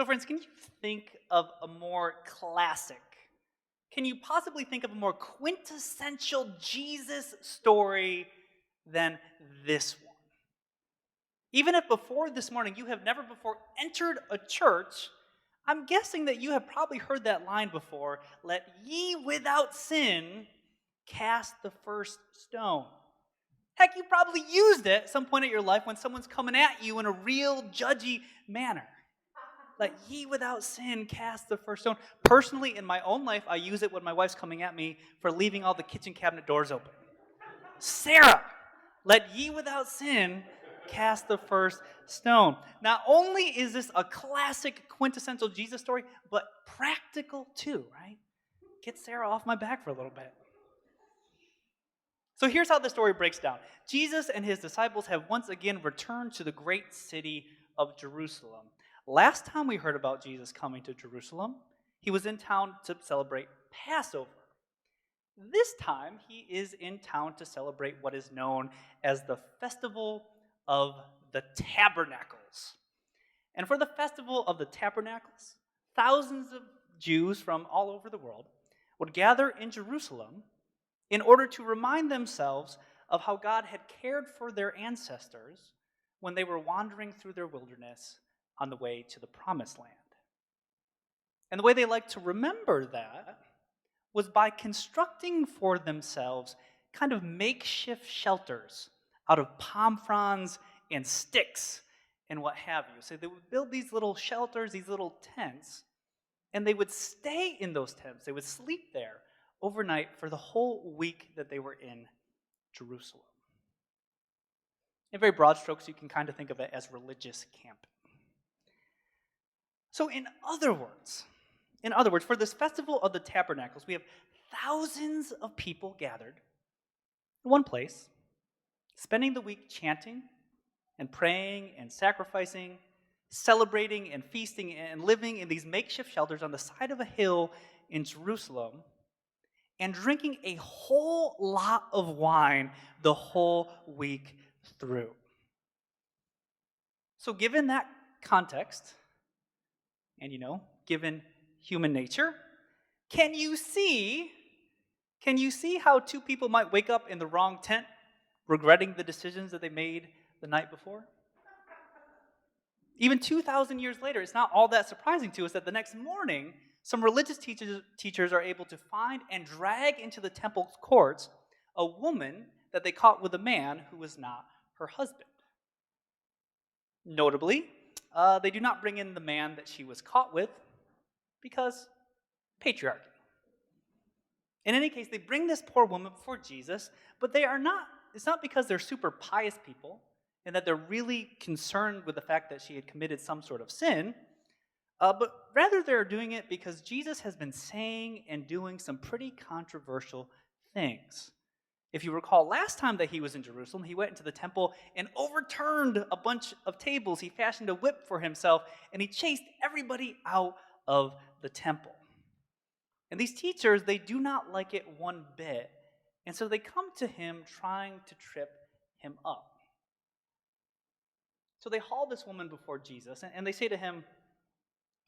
So, friends, can you think of a more classic? Can you possibly think of a more quintessential Jesus story than this one? Even if before this morning you have never before entered a church, I'm guessing that you have probably heard that line before: let ye without sin cast the first stone. Heck, you probably used it at some point in your life when someone's coming at you in a real judgy manner. Let ye without sin cast the first stone. Personally, in my own life, I use it when my wife's coming at me for leaving all the kitchen cabinet doors open. Sarah, let ye without sin cast the first stone. Not only is this a classic quintessential Jesus story, but practical too, right? Get Sarah off my back for a little bit. So here's how the story breaks down. Jesus and his disciples have once again returned to the great city of Jerusalem. Last time we heard about Jesus coming to Jerusalem, he was in town to celebrate Passover. This time, he is in town to celebrate what is known as the Festival of the Tabernacles. And for the Festival of the Tabernacles, thousands of Jews from all over the world would gather in Jerusalem in order to remind themselves of how God had cared for their ancestors when they were wandering through their wilderness on the way to the Promised Land. And the way they liked to remember that was by constructing for themselves kind of makeshift shelters out of palm fronds and sticks and what have you. So they would build these little shelters, these little tents, and they would stay in those tents. They would sleep there overnight for the whole week that they were in Jerusalem. In very broad strokes, you can kind of think of it as religious camping. So in other words, for this Festival of the Tabernacles, we have thousands of people gathered in one place, spending the week chanting and praying and sacrificing, celebrating and feasting and living in these makeshift shelters on the side of a hill in Jerusalem, and drinking a whole lot of wine the whole week through. So given that context, and given human nature, can you see how two people might wake up in the wrong tent, regretting the decisions that they made the night before? Even 2,000 years later, it's not all that surprising to us that the next morning, some religious teachers are able to find and drag into the temple courts a woman that they caught with a man who was not her husband. Notably, they do not bring in the man that she was caught with because patriarchy. In any case, they bring this poor woman before Jesus, but it's not because they're super pious people and that they're really concerned with the fact that she had committed some sort of sin, but rather they're doing it because Jesus has been saying and doing some pretty controversial things. If you recall, last time that he was in Jerusalem, he went into the temple and overturned a bunch of tables. He fashioned a whip for himself, and he chased everybody out of the temple. And these teachers, they do not like it one bit, and so they come to him trying to trip him up. So they haul this woman before Jesus, and they say to him,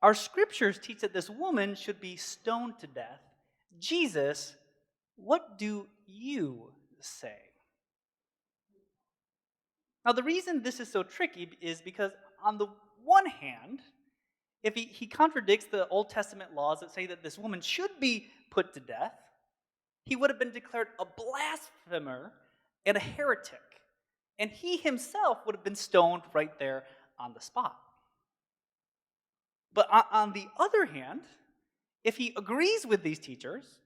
"Our scriptures teach that this woman should be stoned to death. Jesus, what do you say?" Now, the reason this is so tricky is because, on the one hand, if he contradicts the Old Testament laws that say that this woman should be put to death, he would have been declared a blasphemer and a heretic, and he himself would have been stoned right there on the spot. But on the other hand, if he agrees with these teachers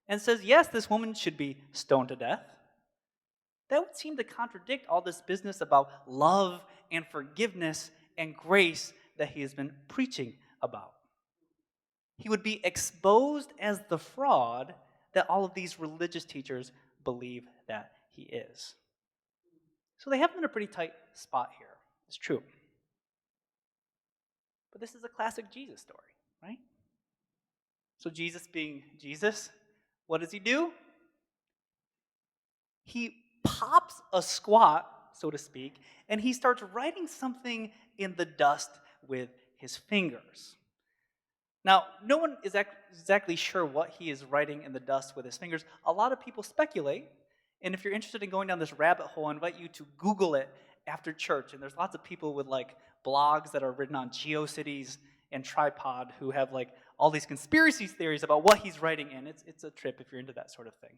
and says, yes, this woman should be stoned to death, that would seem to contradict all this business about love and forgiveness and grace that he has been preaching about. He would be exposed as the fraud that all of these religious teachers believe that he is. So they have him in a pretty tight spot here. It's true. But this is a classic Jesus story, right? So Jesus being Jesus, what does he do? He pops a squat, so to speak, and he starts writing something in the dust with his fingers. Now, no one is exactly sure what he is writing in the dust with his fingers. A lot of people speculate, and if you're interested in going down this rabbit hole, I invite you to Google it after church. And there's lots of people with like blogs that are written on GeoCities and Tripod who have like all these conspiracy theories about what he's writing in. It's a trip if you're into that sort of thing.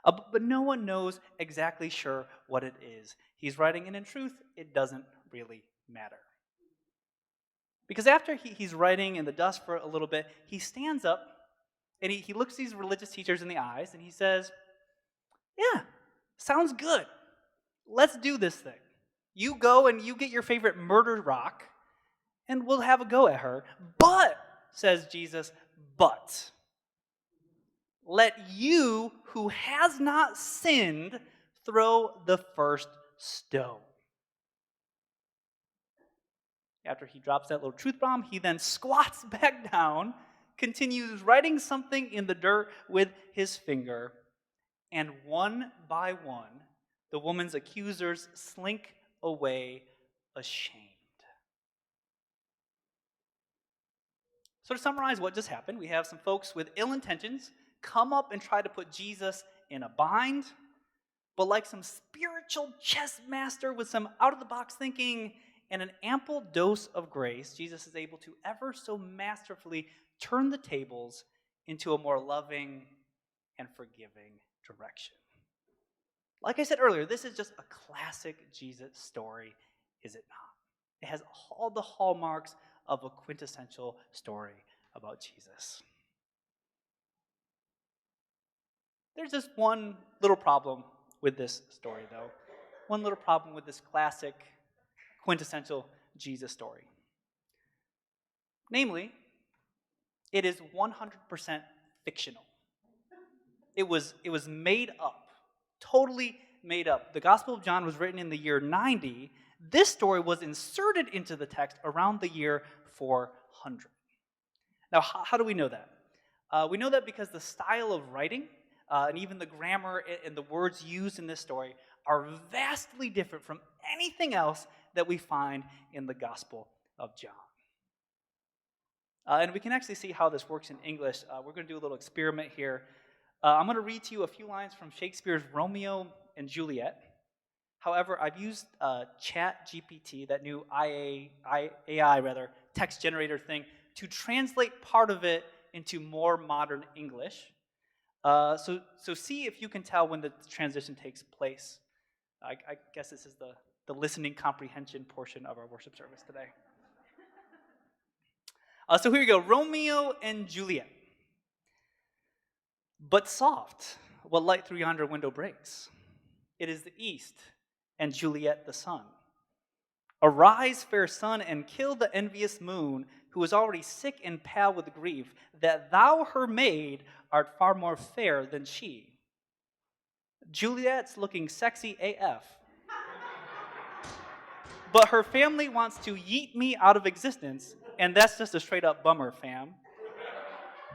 But no one knows exactly sure what it is he's writing, and in truth, it doesn't really matter. Because after he's writing in the dust for a little bit, he stands up and he looks these religious teachers in the eyes and he says, "Yeah, sounds good. Let's do this thing. You go and you get your favorite murder rock and we'll have a go at her. But," says Jesus, "but let you who has not sinned throw the first stone." After he drops that little truth bomb, he then squats back down, continues writing something in the dirt with his finger, and one by one, the woman's accusers slink away ashamed. So, to summarize what just happened, we have some folks with ill intentions come up and try to put Jesus in a bind, but like some spiritual chess master with some out of the box thinking and an ample dose of grace, Jesus is able to ever so masterfully turn the tables into a more loving and forgiving direction. Like I said earlier, this is just a classic Jesus story, is it not? It has all the hallmarks of a quintessential story about Jesus. There's just one little problem with this story, though. One little problem with this classic, quintessential Jesus story. Namely, it is 100% fictional. It was made up, totally made up. The Gospel of John was written in the year 90. This story was inserted into the text around the year 400. Now, how do we know that? We know that because the style of writing and even the grammar and the words used in this story are vastly different from anything else that we find in the Gospel of John. And we can actually see how this works in English. We're going to do a little experiment here. I'm going to read to you a few lines from Shakespeare's Romeo and Juliet. However, I've used ChatGPT, that new AI text generator thing, to translate part of it into more modern English. So see if you can tell when the transition takes place. I guess this is the listening comprehension portion of our worship service today. So here we go, Romeo and Juliet. "But soft, what light through yonder window breaks? It is the east, and Juliet the sun. Arise, fair sun, and kill the envious moon, who is already sick and pale with grief, that thou, her maid, art far more fair than she. Juliet's looking sexy AF, but her family wants to yeet me out of existence, and that's just a straight up bummer, fam.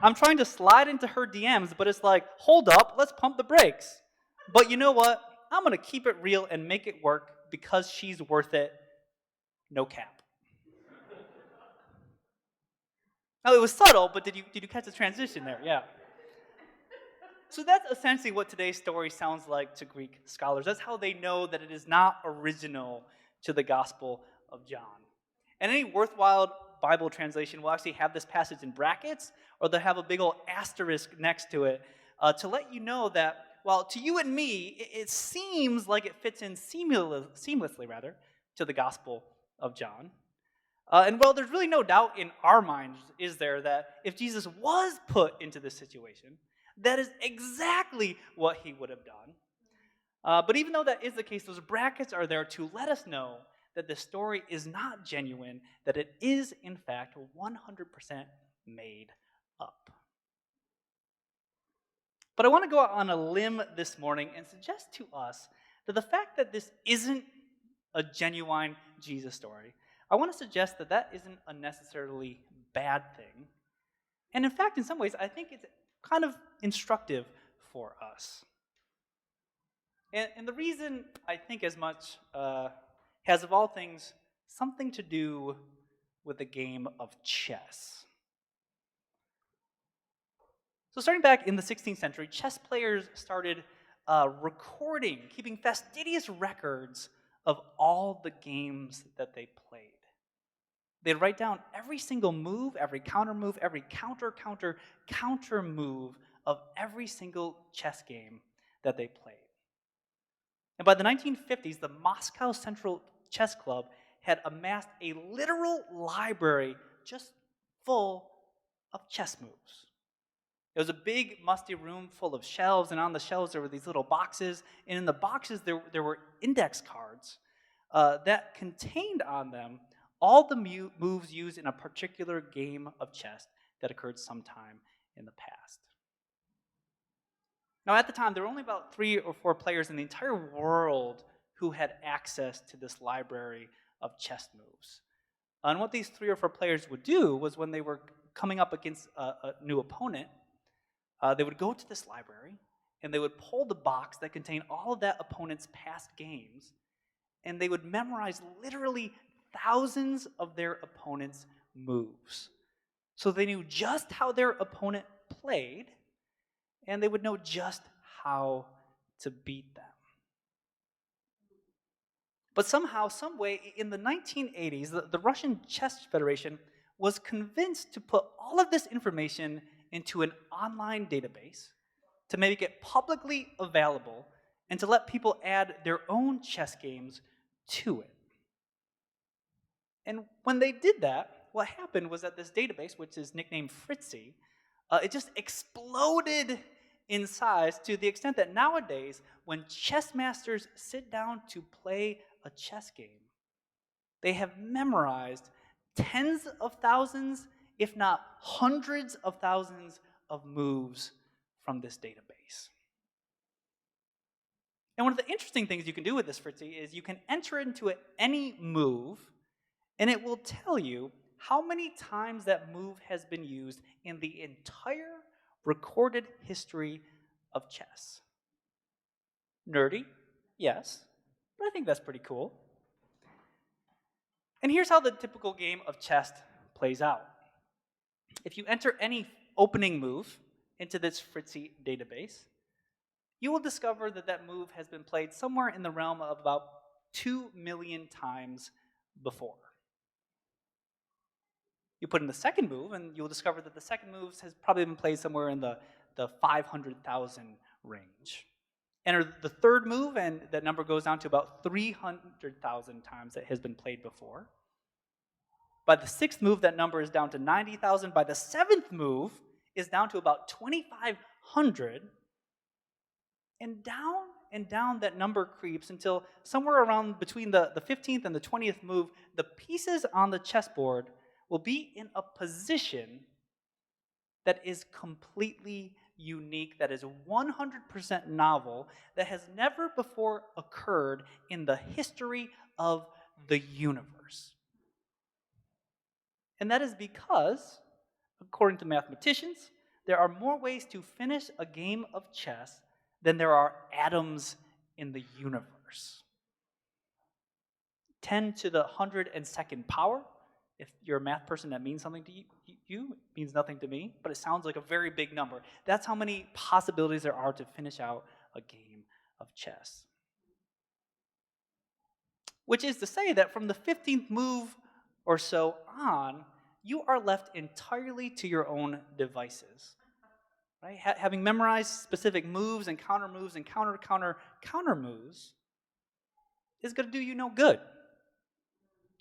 I'm trying to slide into her DMs, but it's like, hold up, let's pump the brakes. But you know what? I'm going to keep it real and make it work because she's worth it. No cap." Now, it was subtle, but did you catch the transition there? Yeah. So that's essentially what today's story sounds like to Greek scholars. That's how they know that it is not original to the Gospel of John. And any worthwhile Bible translation will actually have this passage in brackets, or they'll have a big old asterisk next to it to let you know that, well, to you and me, it seems like it fits in seamlessly to the Gospel of John. And well, there's really no doubt in our minds, is there, that if Jesus was put into this situation, that is exactly what he would have done. But even though that is the case, those brackets are there to let us know that the story is not genuine, that it is, in fact, 100% made up. But I want to go out on a limb this morning and suggest to us that the fact that this isn't a genuine Jesus story, I want to suggest that that isn't a necessarily bad thing. And in fact, in some ways, I think it's kind of instructive for us. And the reason I think as much has, of all things, something to do with the game of chess. So starting back in the 16th century, chess players started recording, keeping fastidious records of all the games that they played. They'd write down every single move, every counter move, every counter move of every single chess game that they played. And by the 1950s, the Moscow Central Chess Club had amassed a literal library just full of chess moves. It was a big, musty room full of shelves, and on the shelves there were these little boxes, and in the boxes there were index cards that contained on them all the moves used in a particular game of chess that occurred sometime in the past. Now, at the time, there were only about 3 or 4 players in the entire world who had access to this library of chess moves. And what these 3 or 4 players would do was when they were coming up against a new opponent, they would go to this library and they would pull the box that contained all of that opponent's past games, and they would memorize literally thousands of their opponent's moves. So they knew just how their opponent played, and they would know just how to beat them. But somehow, some way, in the 1980s, the Russian Chess Federation was convinced to put all of this information into an online database, to make it publicly available, and to let people add their own chess games to it. And when they did that, what happened was that this database, which is nicknamed Fritzy, it just exploded in size to the extent that nowadays, when chess masters sit down to play a chess game, they have memorized tens of thousands, if not hundreds of thousands of moves from this database. And one of the interesting things you can do with this Fritzy is you can enter into it any move, and it will tell you how many times that move has been used in the entire recorded history of chess. Nerdy? Yes, but I think that's pretty cool. And here's how the typical game of chess plays out. If you enter any opening move into this Fritzy database, you will discover that that move has been played somewhere in the realm of about 2 million times before. You put in the second move, and you'll discover that the second move has probably been played somewhere in the 500,000 range. Enter the third move, and that number goes down to about 300,000 times that has been played before. By the sixth move, that number is down to 90,000. By the seventh move, is down to about 2,500. And down that number creeps until somewhere around between the 15th and the 20th move, the pieces on the chessboard will be in a position that is completely unique, that is 100% novel, that has never before occurred in the history of the universe. And that is because, according to mathematicians, there are more ways to finish a game of chess than there are atoms in the universe. 10 to the 102nd power. If you're a math person, that means something to you. It means nothing to me, but it sounds like a very big number. That's how many possibilities there are to finish out a game of chess. Which is to say that from the 15th move or so on, you are left entirely to your own devices. Right? Having memorized specific moves and counter moves and counter moves is going to do you no good.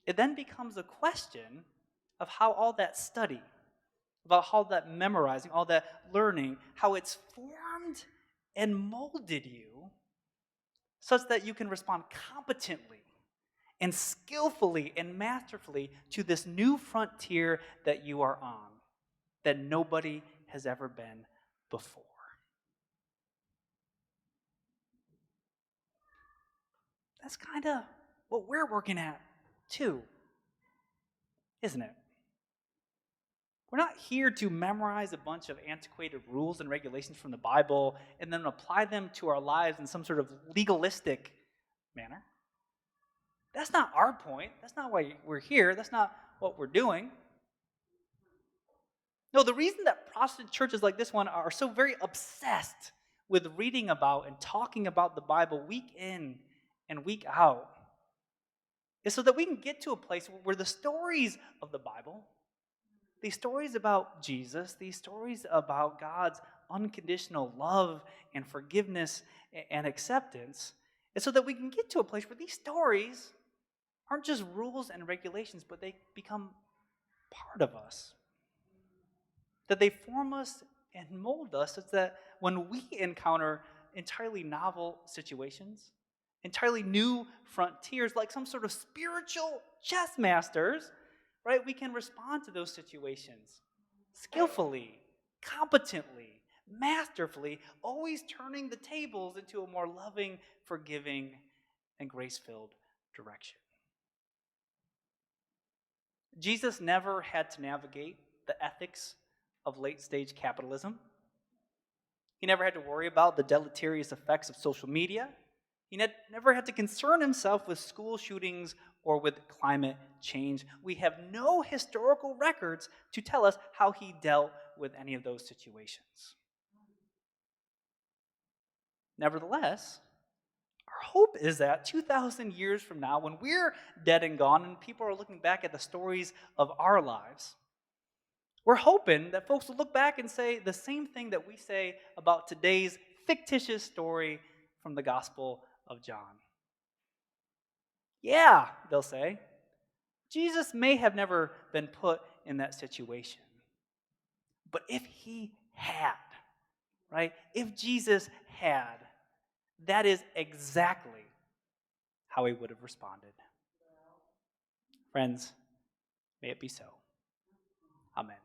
It then becomes a question of how all that study, about how that memorizing, all that learning, how it's formed and molded you such that you can respond competently and skillfully and masterfully to this new frontier that you are on, that nobody has ever been before. That's kind of what we're working at, too, isn't it? We're not here to memorize a bunch of antiquated rules and regulations from the Bible and then apply them to our lives in some sort of legalistic manner. That's not our point. That's not why we're here. That's not what we're doing. No, the reason that Protestant churches like this one are so very obsessed with reading about and talking about the Bible week in and week out is so that we can get to a place where the stories of the Bible, these stories about Jesus, these stories about God's unconditional love and forgiveness and acceptance, is so that we can get to a place where these stories aren't just rules and regulations, but they become part of us. That they form us and mold us such that when we encounter entirely novel situations, entirely new frontiers, like some sort of spiritual chess masters, right, we can respond to those situations skillfully, competently, masterfully, always turning the tables into a more loving, forgiving, and grace-filled direction. Jesus never had to navigate the ethics of late-stage capitalism. He never had to worry about the deleterious effects of social media. He never had to concern himself with school shootings or with climate change. We have no historical records to tell us how he dealt with any of those situations. Nevertheless, our hope is that 2,000 years from now, when we're dead and gone and people are looking back at the stories of our lives, we're hoping that folks will look back and say the same thing that we say about today's fictitious story from the Gospel of John. Yeah, they'll say, Jesus may have never been put in that situation. But if he had, right? If Jesus had, that is exactly how he would have responded. Friends, may it be so. Amen.